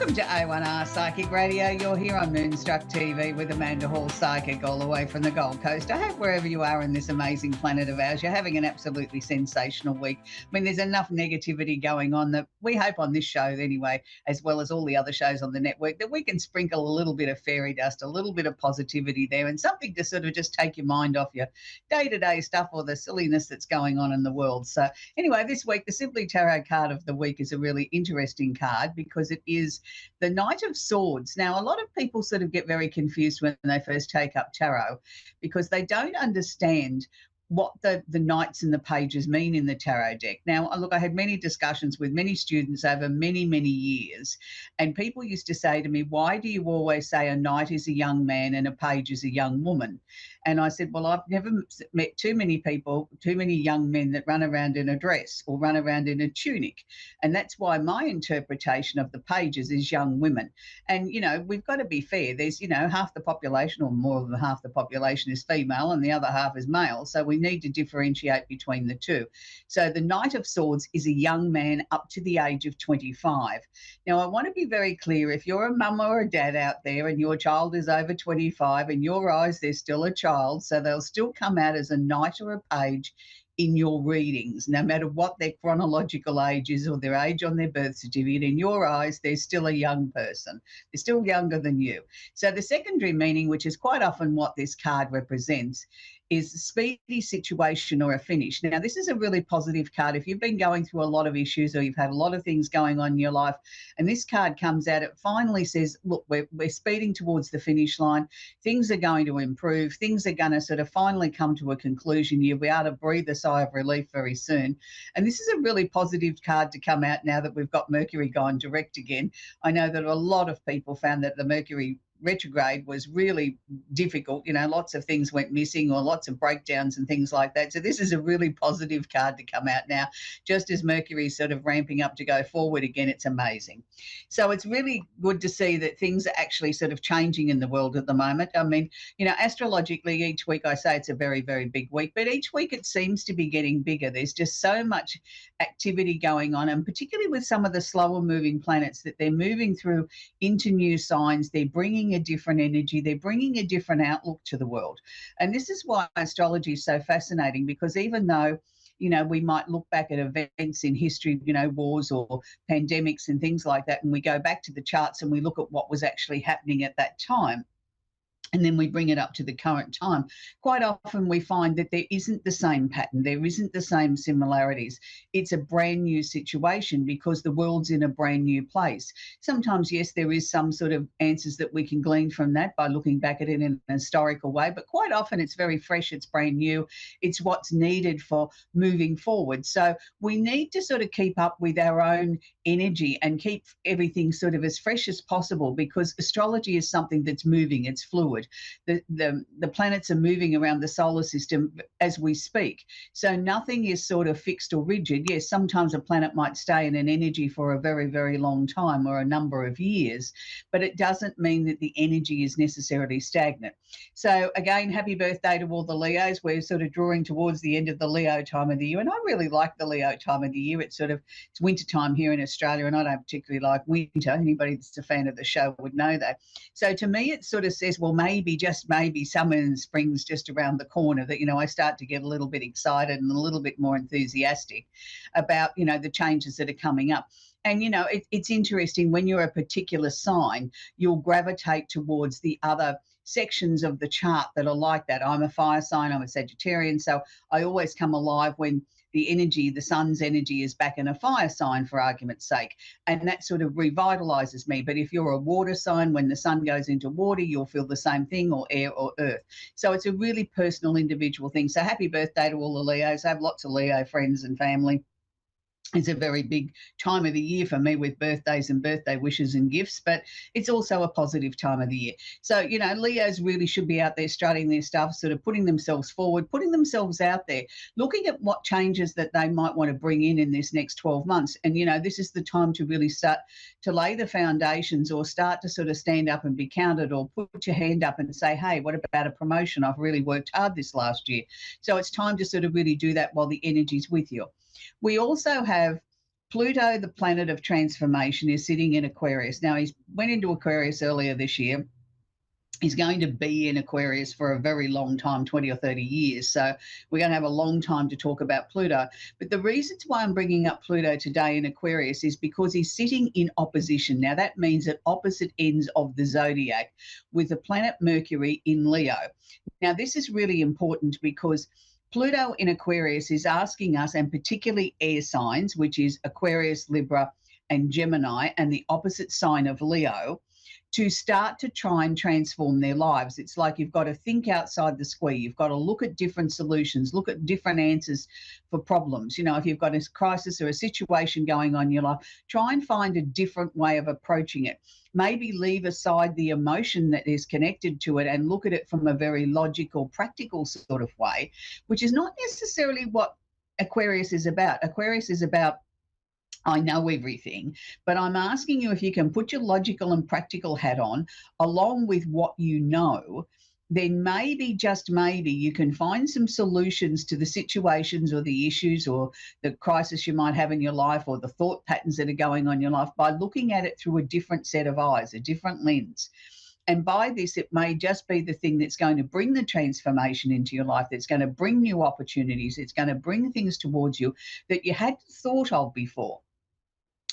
Welcome to A1R Psychic Radio. You're here on Moonstruck TV with Amanda Hall, Psychic, all the way from the Gold Coast. I hope wherever you are in this amazing planet of ours, you're having an absolutely sensational week. I mean, there's enough negativity going on that we hope on this show anyway, as well as all the other shows on the network, that we can sprinkle a little bit of fairy dust, a little bit of positivity there, and something to sort of just take your mind off your day-to-day stuff or the silliness that's going on in the world. So anyway, this week, the Simply Tarot card of the week is a really interesting card because it is the Knight of Swords. Now, a lot of people sort of get very confused when they first take up tarot because they don't understand what the knights and the pages mean in the tarot deck. Now, look, I had many discussions with many students over many, many years, and people used to say to me, why do you always say a knight is a young man and a page is a young woman? And I said, well, I've never met too many people, too many young men that run around in a dress or run around in a tunic. And that's why my interpretation of the pages is young women. And, you know, we've got to be fair. There's, you know, half the population or more than half the population is female and the other half is male. So we need to differentiate between the two. So the Knight of Swords is a young man up to the age of 25. Now, I want to be very clear. If you're a mum or a dad out there and your child is over 25, in your eyes, they're still a child. So they'll still come out as a knight or a page in your readings, no matter what their chronological age is or their age on their birth certificate. In your eyes, they're still a young person. They're still younger than you. So the secondary meaning, which is quite often what this card represents, is a speedy situation or a finish. Now, this is a really positive card. If you've been going through a lot of issues or you've had a lot of things going on in your life, and this card comes out, it finally says, look, we're speeding towards the finish line. Things are going to improve. Things are going to sort of finally come to a conclusion. You'll be able to breathe a sigh of relief very soon. And this is a really positive card to come out now that we've got Mercury going direct again. I know that a lot of people found that the Mercury retrograde was really difficult. You know, lots of things went missing or lots of breakdowns and things like that. So this is a really positive card to come out now. Just as Mercury is sort of ramping up to go forward again, it's amazing. So it's really good to see that things are actually sort of changing in the world at the moment. I mean, you know, astrologically, each week I say it's a very, very big week, but each week it seems to be getting bigger. There's just so much activity going on, and particularly with some of the slower moving planets that they're moving through into new signs. They're bringing a different energy. They're bringing a different outlook to the world. And this is why astrology is so fascinating, because even though, you know, we might look back at events in history, you know, wars or pandemics and things like that, and we go back to the charts and we look at what was actually happening at that time, and then we bring it up to the current time, quite often we find that there isn't the same pattern, there isn't the same similarities. It's a brand new situation because the world's in a brand new place. Sometimes, yes, there is some sort of answers that we can glean from that by looking back at it in an historical way, but quite often it's very fresh, it's brand new, it's what's needed for moving forward. So we need to sort of keep up with our own energy and keep everything sort of as fresh as possible, because astrology is something that's moving, it's fluid. The planets are moving around the solar system as we speak. So nothing is sort of fixed or rigid. Yes, sometimes a planet might stay in an energy for a very, very long time or a number of years, but it doesn't mean that the energy is necessarily stagnant. So again, happy birthday to all the Leos. We're sort of drawing towards the end of the Leo time of the year, and I really like the Leo time of the year. It's winter time here in Australia, and I don't particularly like winter. Anybody that's a fan of the show would know that. So to me, it sort of says, well, maybe, just maybe, summer and spring's just around the corner, that, you know, I start to get a little bit excited and a little bit more enthusiastic about, you know, the changes that are coming up. And, you know, it's interesting, when you're a particular sign, you'll gravitate towards the other sections of the chart that are like that. I'm a fire sign, I'm a Sagittarian, so I always come alive when the energy, the sun's energy, is back in a fire sign, for argument's sake, and that sort of revitalizes me. But if you're a water sign, when the sun goes into water, you'll feel the same thing, or air or earth. So it's a really personal, individual thing. So happy birthday to all the Leos. I have lots of Leo friends and family. It's a very big time of the year for me, with birthdays and birthday wishes and gifts, but it's also a positive time of the year. So, you know, Leos really should be out there strutting their stuff, sort of putting themselves forward, putting themselves out there, looking at what changes that they might want to bring in this next 12 months. And, you know, this is the time to really start to lay the foundations, or start to sort of stand up and be counted, or put your hand up and say, hey, what about a promotion? I've really worked hard this last year. So it's time to sort of really do that while the energy's with you. We also have Pluto, the planet of transformation, is sitting in Aquarius. Now, he went into Aquarius earlier this year. He's going to be in Aquarius for a very long time, 20 or 30 years. So we're going to have a long time to talk about Pluto. But the reasons why I'm bringing up Pluto today in Aquarius is because he's sitting in opposition. Now, that means at opposite ends of the zodiac with the planet Mercury in Leo. Now, this is really important because Pluto in Aquarius is asking us, and particularly air signs, which is Aquarius, Libra, and Gemini, and the opposite sign of Leo, to start to try and transform their lives. It's like you've got to think outside the square. You've got to look at different solutions, look at different answers for problems. You know, if you've got a crisis or a situation going on in your life, try and find a different way of approaching it. Maybe leave aside the emotion that is connected to it and look at it from a very logical, practical sort of way, which is not necessarily what Aquarius is about. Aquarius is about, I know everything, but I'm asking you if you can put your logical and practical hat on along with what you know, then maybe, just maybe, you can find some solutions to the situations or the issues or the crisis you might have in your life or the thought patterns that are going on in your life by looking at it through a different set of eyes, a different lens. And by this, it may just be the thing that's going to bring the transformation into your life, that's going to bring new opportunities, it's going to bring things towards you that you hadn't thought of before.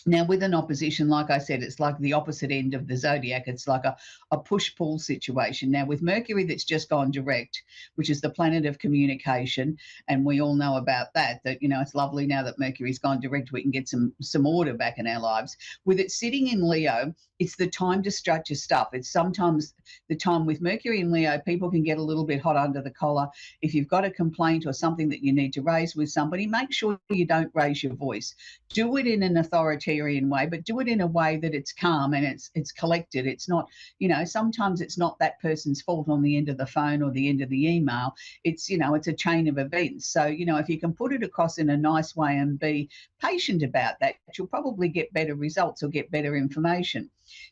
Now, with an opposition, like I said, it's like the opposite end of the zodiac. It's like a push-pull situation. Now, with Mercury that's just gone direct, which is the planet of communication, and we all know about that, you know, it's lovely now that Mercury's gone direct, we can get some order back in our lives. With it sitting in Leo, it's the time to structure stuff. It's sometimes the time with Mercury in Leo, people can get a little bit hot under the collar. If you've got a complaint or something that you need to raise with somebody, make sure you don't raise your voice. Do it in an authoritarian way, but do it in a way that it's calm and it's collected. It's not, you know, sometimes it's not that person's fault on the end of the phone or the end of the email. It's, you know, it's a chain of events. So, you know, if you can put it across in a nice way and be patient about that, you'll probably get better results or get better information.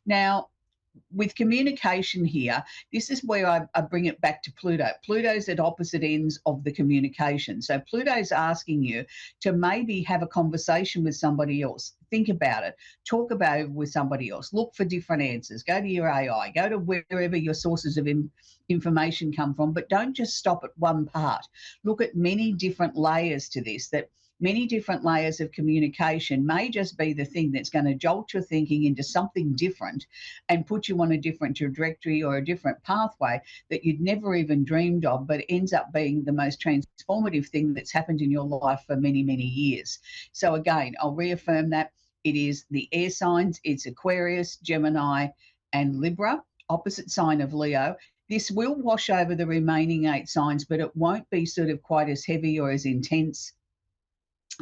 Now, with communication here, this is where I bring it back to Pluto. Pluto's at opposite ends of the communication. So Pluto's asking you to maybe have a conversation with somebody else. Think about it. Talk about it with somebody else. Look for different answers. Go to your AI. Go to wherever your sources of information come from, but don't just stop at one part. Look at many different layers to this, that many different layers of communication may just be the thing that's going to jolt your thinking into something different and put you on a different trajectory or a different pathway that you'd never even dreamed of, but ends up being the most transformative thing that's happened in your life for many, many years. So again, I'll reaffirm that it is the air signs. It's Aquarius, Gemini, and Libra, opposite sign of Leo. This will wash over the remaining 8 signs, but it won't be sort of quite as heavy or as intense.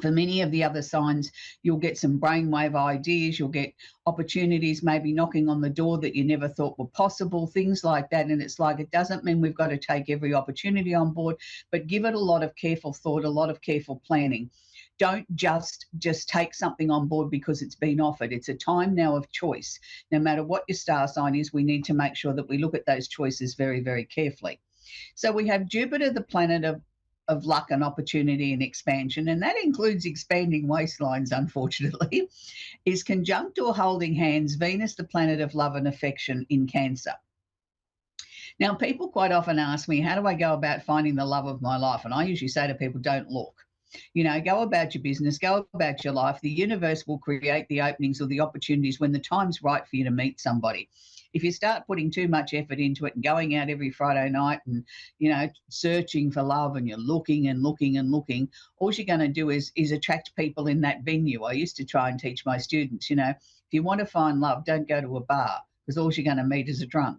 For many of the other signs, you'll get some brainwave ideas, you'll get opportunities maybe knocking on the door that you never thought were possible, things like that. And it's like, it doesn't mean we've got to take every opportunity on board, but give it a lot of careful thought, a lot of careful planning. Don't just take something on board because it's been offered. It's a time now of choice. No matter what your star sign is, we need to make sure that we look at those choices very, very carefully. So we have Jupiter, the planet of luck and opportunity and expansion, and that includes expanding waistlines, unfortunately, is conjunct or holding hands Venus, the planet of love and affection, in Cancer. Now, people quite often ask me, how do I go about finding the love of my life? And I usually say to people, don't look. You know, go about your business, go about your life. The universe will create the openings or the opportunities when the time's right for you to meet somebody. If you start putting too much effort into it and going out every Friday night and, you know, searching for love, and you're looking and looking and looking, all you're going to do is attract people in that venue. I used to try and teach my students, you know, if you want to find love, don't go to a bar, because all you're going to meet is a drunk.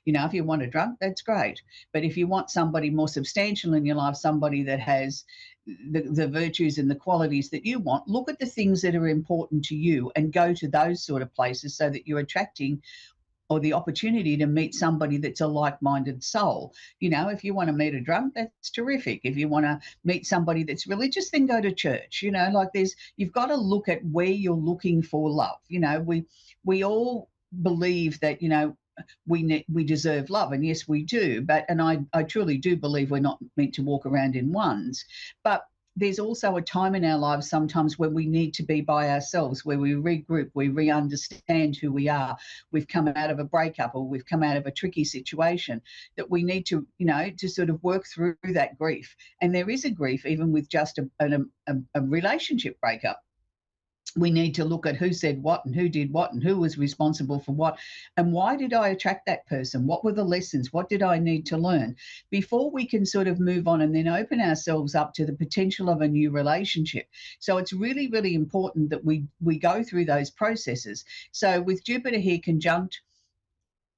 You know, if you want a drunk, that's great. But if you want somebody more substantial in your life, somebody that has the virtues and the qualities that you want, look at the things that are important to you and go to those sort of places so that you're attracting or the opportunity to meet somebody that's a like-minded soul. You know, if you want to meet a drunk, that's terrific. If you want to meet somebody that's religious, then go to church. You know, like you've got to look at where you're looking for love. You know, we all believe that, you know, we deserve love, and yes, we do. And I truly do believe we're not meant to walk around in ones. But there's also a time in our lives sometimes when we need to be by ourselves, where we regroup, we re-understand who we are. We've come out of a breakup or we've come out of a tricky situation that we need to, to sort of work through that grief. And there is a grief even with just a relationship breakup. We need to look at who said what and who did what and who was responsible for what, and why did I attract that person? What were the lessons? What did I need to learn before we can sort of move on and then open ourselves up to the potential of a new relationship? So it's really, really important that we go through those processes. So with Jupiter here conjunct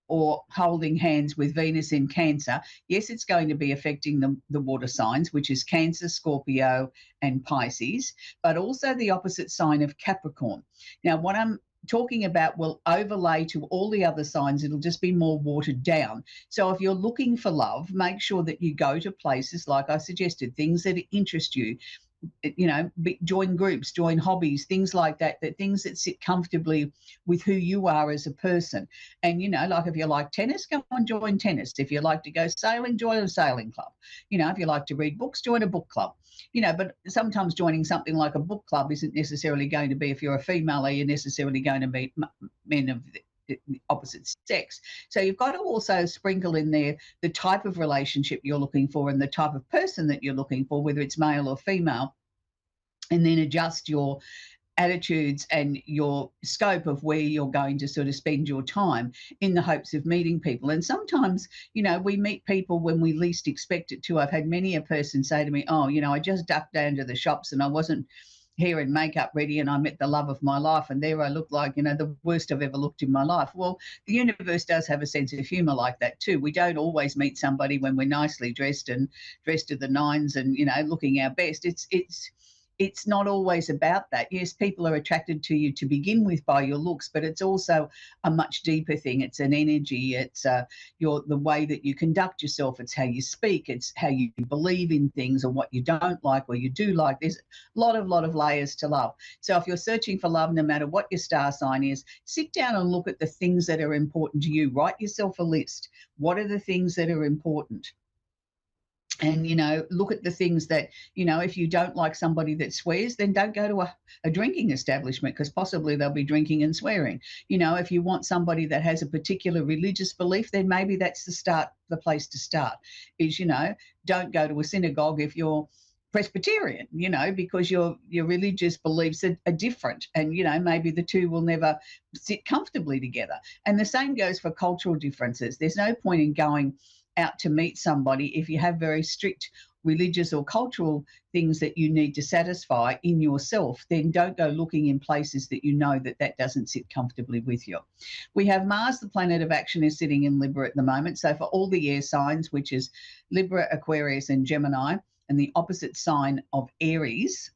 or holding hands with Venus in Cancer, yes, it's going to be affecting the water signs, which is Cancer, Scorpio, and Pisces, but also the opposite sign of Capricorn. Now, what I'm talking about will overlay to all the other signs. It'll just be more watered down. So if you're looking for love, make sure that you go to places like I suggested, things that interest you. Join groups, join hobbies, things like that, things that sit comfortably with who you are as a person. And, like if you like tennis, go and join tennis. If you like to go sailing, join a sailing club. If you like to read books, join a book club. But sometimes joining something like a book club isn't necessarily going to be, if you're a female, are you necessarily going to meet men of the opposite sex. So you've got to also sprinkle in there the type of relationship you're looking for and the type of person that you're looking for, whether it's male or female, and then adjust your attitudes and your scope of where you're going to sort of spend your time in the hopes of meeting people. And sometimes, we meet people when we least expect it to. I've had many a person say to me, oh, I just ducked down to the shops and I wasn't hair and makeup ready and I met the love of my life and there I look like, the worst I've ever looked in my life. Well, the universe does have a sense of humour like that too. We don't always meet somebody when we're nicely dressed and dressed to the nines and, looking our best. It's not always about that. Yes, people are attracted to you to begin with by your looks, but it's also a much deeper thing. It's an energy. It's the way that you conduct yourself. It's how you speak. It's how you believe in things or what you don't like or you do like. There's a lot of layers to love. So if you're searching for love, no matter what your star sign is, sit down and look at the things that are important to you. Write yourself a list. What are the things that are important? And, look at the things that, if you don't like somebody that swears, then don't go to a drinking establishment because possibly they'll be drinking and swearing. If you want somebody that has a particular religious belief, then maybe that's the place to start is, don't go to a synagogue if you're Presbyterian, because your religious beliefs are different and, maybe the two will never sit comfortably together. And the same goes for cultural differences. There's no point in going out to meet somebody if you have very strict religious or cultural things that you need to satisfy in yourself. Then don't go looking in places that that doesn't sit comfortably with you. We have Mars, the planet of action, is sitting in Libra at the moment. So for all the air signs, which is Libra, Aquarius and Gemini, and the opposite sign of Aries,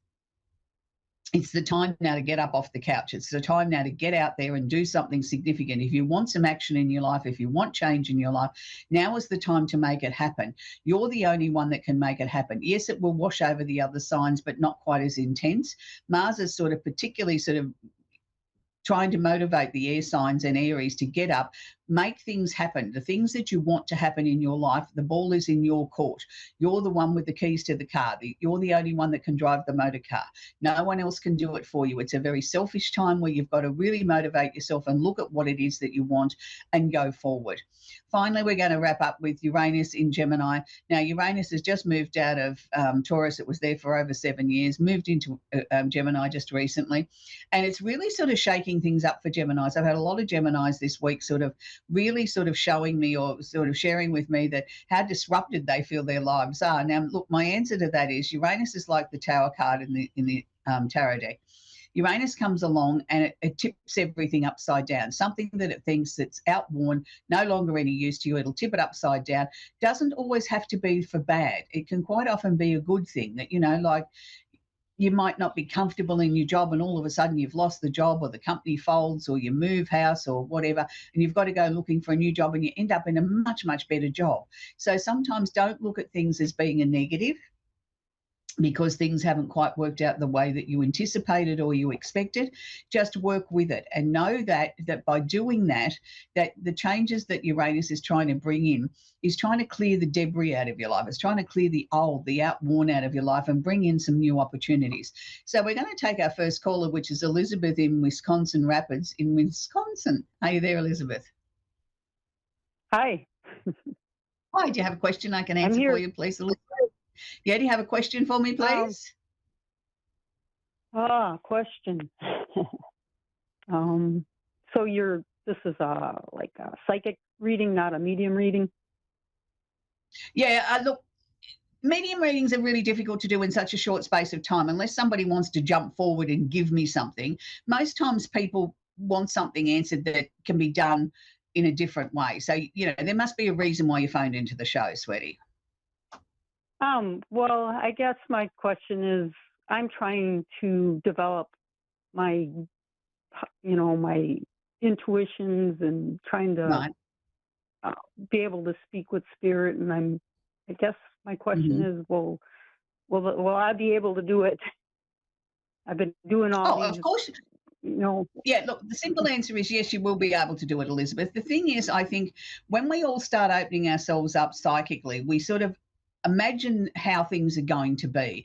it's the time now to get up off the couch. It's the time now to get out there and do something significant. If you want some action in your life, if you want change in your life, now is the time to make it happen. You're the only one that can make it happen. Yes, it will wash over the other signs, but not quite as intense. Mars is particularly trying to motivate the air signs and Aries to get up, make things happen. The things that you want to happen in your life, the ball is in your court. You're the one with the keys to the car. You're the only one that can drive the motor car. No one else can do it for you. It's a very selfish time where you've got to really motivate yourself and look at what it is that you want and go forward. Finally, we're going to wrap up with Uranus in Gemini. Now, Uranus has just moved out of Taurus. It was there for over 7 years, moved into Gemini just recently. And it's really shaking things up for Geminis. I've had a lot of Geminis this week really showing me or sharing with me that how disrupted they feel their lives are. Now, look, my answer to that is Uranus is like the Tower card in the tarot deck. Uranus comes along and it tips everything upside down. Something that it thinks that's outworn, no longer any use to you, it'll tip it upside down. Doesn't always have to be for bad. It can quite often be a good thing that, like you might not be comfortable in your job and all of a sudden you've lost the job or the company folds or you move house or whatever and you've got to go looking for a new job and you end up in a much, much better job. So sometimes don't look at things as being a negative. because things haven't quite worked out the way that you anticipated or you expected. Just work with it and know that by doing that, that the changes that Uranus is trying to bring in is trying to clear the debris out of your life. It's trying to clear the old, the outworn out of your life and bring in some new opportunities. So we're going to take our first caller, which is Elizabeth in Wisconsin Rapids in Wisconsin. Are you there, Elizabeth? Hi. Hi, do you have a question I can I'm answer for here. you, please, Elizabeth? Yeah, do you have a question for me, please? Question. So this is like a psychic reading, not a medium reading. Yeah, look, medium readings are really difficult to do in such a short space of time unless somebody wants to jump forward and give me something. Most times people want something answered that can be done in a different way. So, there must be a reason why you phoned into the show, sweetie. Well, I guess my question is, I'm trying to develop my, my intuitions and trying to Right. be able to speak with spirit. And I guess my question is, will I be able to do it? I've been doing all these, Of course. Yeah, look, the simple answer is yes, you will be able to do it, Elizabeth. The thing is, I think when we all start opening ourselves up psychically, we sort of imagine how things are going to be.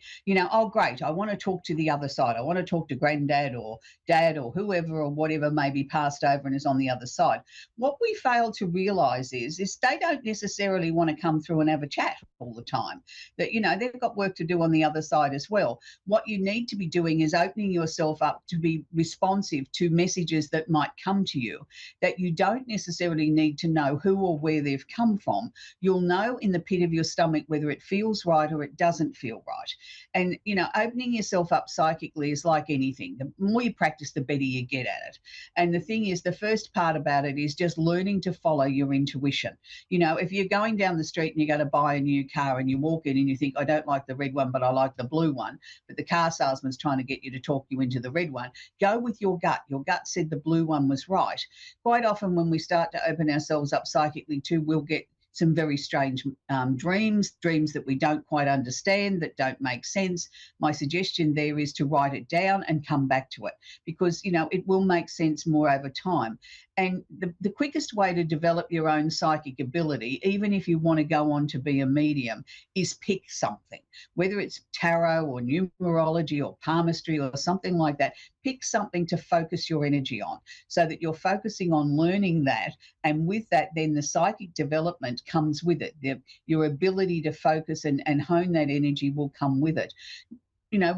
Oh, great, I want to talk to the other side. I want to talk to granddad or dad or whoever or whatever may be passed over and is on the other side. What we fail to realize is they don't necessarily want to come through and have a chat all the time. That, they've got work to do on the other side as well. What you need to be doing is opening yourself up to be responsive to messages that might come to you, that you don't necessarily need to know who or where they've come from. You'll know in the pit of your stomach whether it feels right or it doesn't feel right. And, opening yourself up psychically is like anything. The more you practice, the better you get at it. And the thing is, the first part about it is just learning to follow your intuition. If you're going down the street and you're going to buy a new car and you walk in and you think, I don't like the red one, but I like the blue one, but the car salesman's trying to get you to talk you into the red one, go with your gut. Your gut said the blue one was right. Quite often when we start to open ourselves up psychically too, we'll get some very strange dreams that we don't quite understand, that don't make sense. My suggestion there is to write it down and come back to it because, it will make sense more over time. And the quickest way to develop your own psychic ability, even if you want to go on to be a medium, is pick something, whether it's tarot or numerology or palmistry or something like that. Pick something to focus your energy on so that you're focusing on learning that. And with that, then the psychic development comes with it. Your ability to focus and hone that energy will come with it.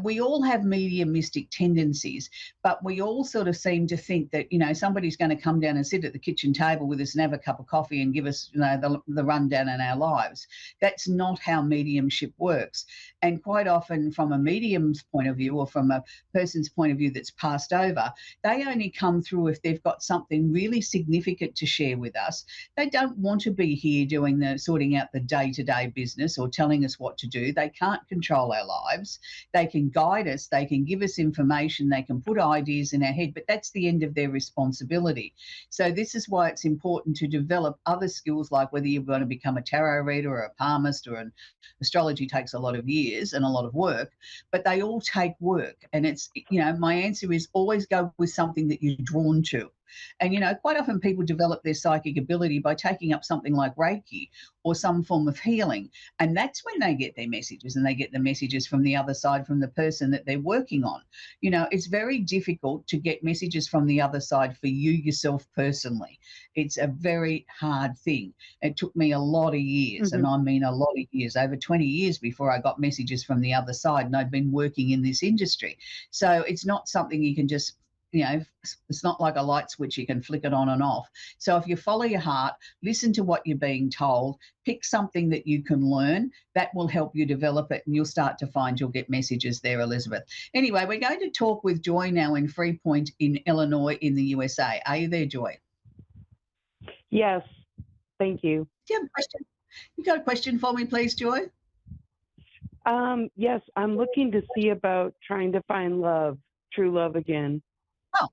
We all have mediumistic tendencies, but we all sort of seem to think that, somebody's going to come down and sit at the kitchen table with us and have a cup of coffee and give us, the rundown in our lives. That's not how mediumship works. And quite often from a medium's point of view or from a person's point of view that's passed over, they only come through if they've got something really significant to share with us. They don't want to be here doing sorting out the day-to-day business or telling us what to do. They can't control our lives. They can guide us, they can give us information, they can put ideas in our head, but that's the end of their responsibility. So this is why it's important to develop other skills, like whether you're going to become a tarot reader or a palmist or an astrology takes a lot of years and a lot of work, but they all take work. And it's, my answer is always go with something that you're drawn to. And, quite often people develop their psychic ability by taking up something like Reiki or some form of healing. And that's when they get their messages, and they get the messages from the other side, from the person that they're working on. It's very difficult to get messages from the other side for you yourself personally. It's a very hard thing. It took me a lot of years, and I mean a lot of years, over 20 years before I got messages from the other side, and I've been working in this industry. So it's not something you can just it's not like a light switch you can flick it on and off. So if you follow your heart, listen to what you're being told, pick something that you can learn, that will help you develop it, and you'll start to find you'll get messages there, Elizabeth. Anyway, we're going to talk with Joy now in Freeport in Illinois in the USA. Are you there, Joy? Yes, thank you. Do you have a question? You got a question for me, please, Joy? Yes, I'm looking to see about trying to find love, true love again. Oh,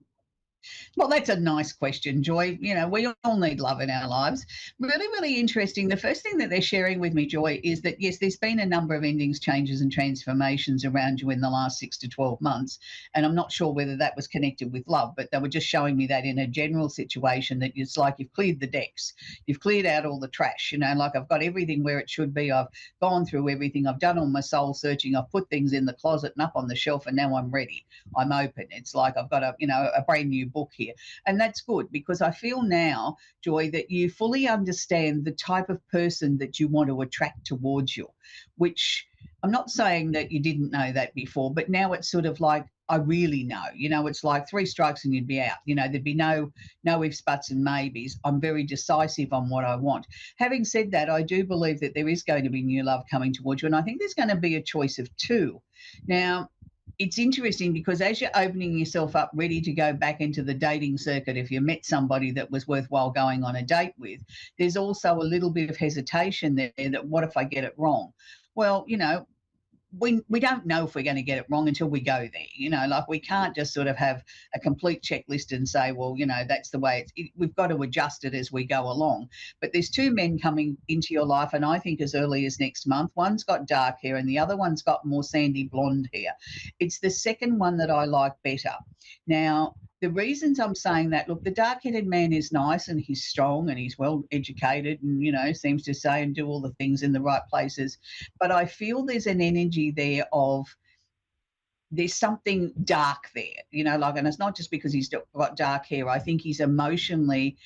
Well, that's a nice question, Joy. We all need love in our lives. Really, really interesting. The first thing that they're sharing with me, Joy, is that yes, there's been a number of endings, changes, and transformations around you in the last 6 to 12 months. And I'm not sure whether that was connected with love, but they were just showing me that in a general situation that it's like you've cleared the decks, you've cleared out all the trash, like I've got everything where it should be. I've gone through everything. I've done all my soul searching. I've put things in the closet and up on the shelf, and now I'm ready. I'm open. It's like I've got a brand new book here. And that's good because I feel now, Joy, that you fully understand the type of person that you want to attract towards you, which I'm not saying that you didn't know that before, but now it's sort of like, I really know. It's like 3 strikes and you'd be out. There'd be no ifs, buts, and maybes. I'm very decisive on what I want. Having said that, I do believe that there is going to be new love coming towards you, and I think there's going to be a choice of 2. Now, it's interesting because as you're opening yourself up, ready to go back into the dating circuit, if you met somebody that was worthwhile going on a date with, there's also a little bit of hesitation there that what if I get it wrong? Well, we don't know if we're going to get it wrong until we go there. Like we can't just sort of have a complete checklist and say, well, that's the way we've got to adjust it as we go along. But there's 2 men coming into your life, and I think as early as next month. One's got dark hair and the other one's got more sandy blonde hair. It's the second one that I like better. Now, the reasons I'm saying that, look, the dark-headed man is nice and he's strong and he's well educated and, seems to say and do all the things in the right places. But I feel there's an energy there of there's something dark there, and it's not just because he's got dark hair. I think he's emotionally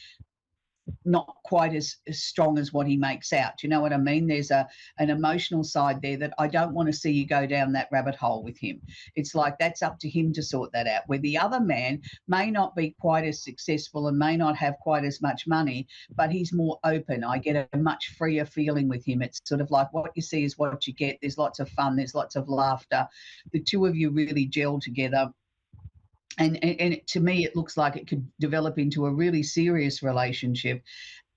not quite as strong as what he makes out. Do you know what I mean? There's an emotional side there that I don't want to see you go down that rabbit hole with him. It's like that's up to him to sort that out, where the other man may not be quite as successful and may not have quite as much money, but he's more open. I get a much freer feeling with him. It's sort of like what you see is what you get. There's lots of fun. There's lots of laughter. The 2 of you really gel together. And to me, it looks like it could develop into a really serious relationship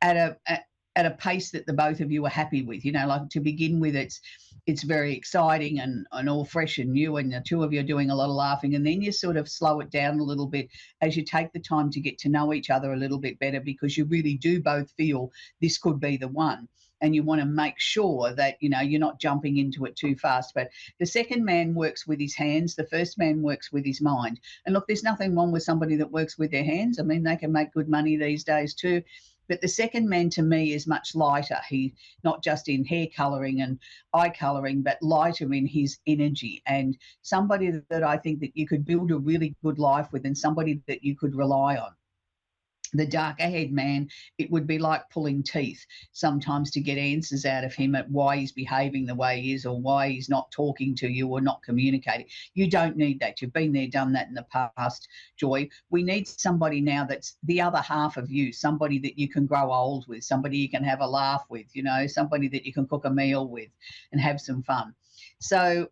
at a pace that the both of you are happy with. Like to begin with, it's very exciting and all fresh and new, and the 2 of you are doing a lot of laughing, and then you sort of slow it down a little bit as you take the time to get to know each other a little bit better, because you really do both feel this could be the one. And you want to make sure that, you're not jumping into it too fast. But the second man works with his hands. The first man works with his mind. And look, there's nothing wrong with somebody that works with their hands. I mean, they can make good money these days too. But the second man to me is much lighter. He not just in hair colouring and eye colouring, but lighter in his energy, and somebody that I think that you could build a really good life with, and somebody that you could rely on. The darker head man, it would be like pulling teeth sometimes to get answers out of him at why he's behaving the way he is, or why he's not talking to you or not communicating. You don't need that. You've been there, done that in the past, Joy. We need somebody now that's the other half of you, somebody that you can grow old with, somebody you can have a laugh with, somebody that you can cook a meal with and have some fun. So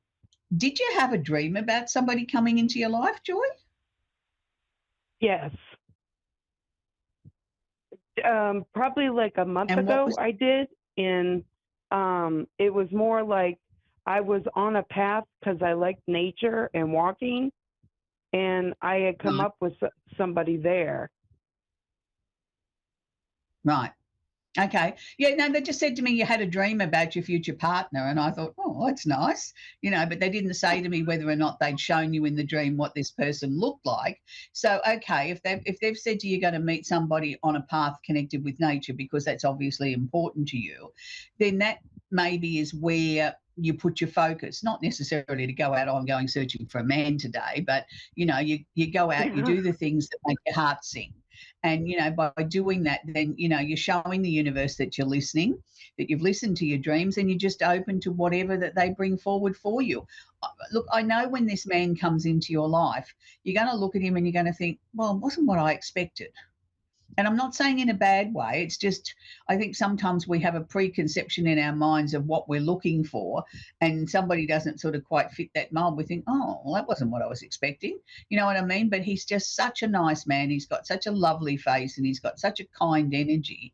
did you have a dream about somebody coming into your life, Joy? Yes. Probably like a month ago I did, and it was more like I was on a path because I liked nature and walking, and I had come up with somebody there. Right. Okay. Yeah, no, they just said to me you had a dream about your future partner, and I thought, oh, that's nice, but they didn't say to me whether or not they'd shown you in the dream what this person looked like. So, okay, if they've said to you you're going to meet somebody on a path connected with nature, because that's obviously important to you, then that maybe is where you put your focus, not necessarily to go out, I'm going searching for a man today, but, you go out, you do the things that make your heart sing. And, by doing that, then, you're showing the universe that you're listening, that you've listened to your dreams, and you're just open to whatever that they bring forward for you. Look, I know when this man comes into your life, you're going to look at him and you're going to think, well, it wasn't what I expected. And I'm not saying in a bad way. It's just, I think sometimes we have a preconception in our minds of what we're looking for, and somebody doesn't sort of quite fit that mold. We think, oh, well, that wasn't what I was expecting. You know what I mean? But he's just such a nice man. He's got such a lovely face and he's got such a kind energy.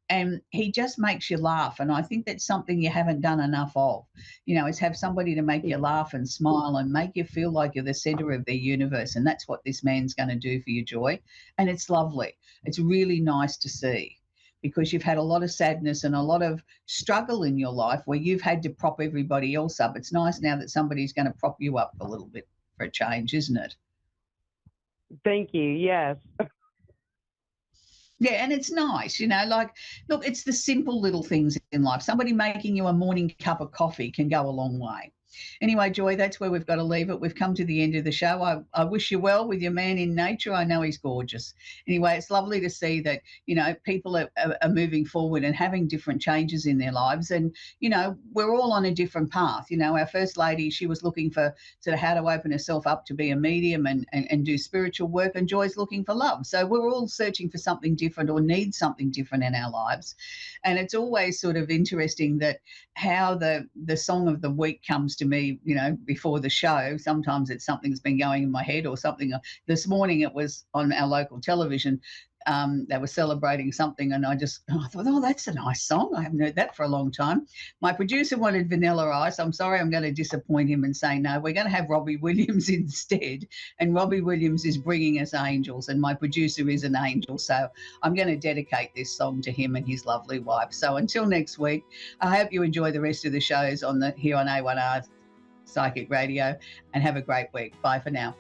And he just makes you laugh. And I think that's something you haven't done enough of, is have somebody to make you laugh and smile and make you feel like you're the center of the universe. And that's what this man's going to do for you, Joy. And it's lovely. It's really nice to see, because you've had a lot of sadness and a lot of struggle in your life where you've had to prop everybody else up. It's nice now that somebody's going to prop you up a little bit for a change, isn't it? Thank you. Yes. Yeah, and it's nice, like, look, it's the simple little things in life. Somebody making you a morning cup of coffee can go a long way. Anyway, Joy, that's where we've got to leave it. We've come to the end of the show. I wish you well with your man in nature. I know he's gorgeous. Anyway, it's lovely to see that, people are moving forward and having different changes in their lives. And, we're all on a different path. Our First Lady, she was looking for sort of how to open herself up to be a medium and do spiritual work. And Joy's looking for love. So we're all searching for something different or need something different in our lives. And it's always sort of interesting that how the song of the week comes to me, before the show. Sometimes it's something that's been going in my head or something. This morning it was on our local television. They were celebrating something, and I thought, oh, that's a nice song. I haven't heard that for a long time. My producer wanted Vanilla Ice. I'm sorry, I'm going to disappoint him and say no. We're going to have Robbie Williams instead, and Robbie Williams is bringing us angels, and my producer is an angel, so I'm going to dedicate this song to him and his lovely wife. So until next week, I hope you enjoy the rest of the shows here on A1R Psychic Radio, and have a great week. Bye for now.